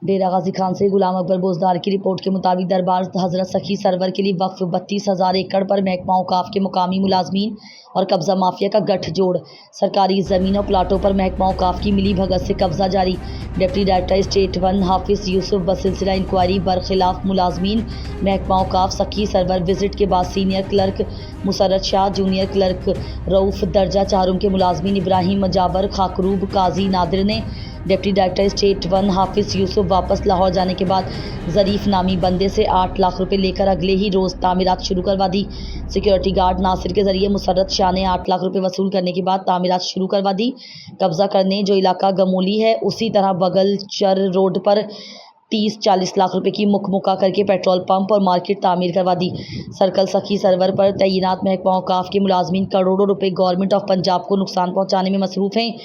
डेरा गाजी खान से गुलाम अकबर बोजदार की रिपोर्ट के मुताबिक दरबार हजरत सखी सरवर के लिए वक्फ 32,000 एकड़ पर महकमा औकाफ के मुकामी मुलाजमीन और कब्जा माफिया का गठजोड़। सरकारी ज़मीन और प्लाटों पर महकमा औकाफ की मिली भगत से कब्जा जारी। डिप्टी डायरेक्टर स्टेट 1 हाफिज यूसुफ बसिलसिला इंक्वायरी बरखिलाफ मुलाजमीन महकमा औकाफ सखी सरवर विजिट के बाद senior clerk Musarrat Shah, junior clerk Rauf, दर्जा चारुम के मुलाजमीन इब्राहिम जाबर, खाकरूब, काजी नादिर ने डिप्टी डायरेक्टर स्टेट 1 हाफिज यूसुफ वापस लाहौर जाने के बाद ज़रीफ नामी बंदे से 8 लाख रुपए लेकर अगले ही रोज़ तामीरात शुरू करवा दी। सिक्योरिटी गार्ड नासिर के जरिए मुसर्रत शाह ने 8 लाख रुपए वसूल करने के बाद तामीरात शुरू करवा दी। कब्जा करने जो इलाका गमोली है, उसी तरह बगल चर रोड पर 30-40 लाख रुपए की मुकमुका करके पेट्रोल पंप और मार्केट तामीर करवा दी। सर्कल सखी सरवर पर तैनात महकमा औकाफ के मुलाजमीन करोड़ों रुपए गवर्नमेंट ऑफ पंजाब को नुकसान पहुंचाने में मसरूफ़ हैं।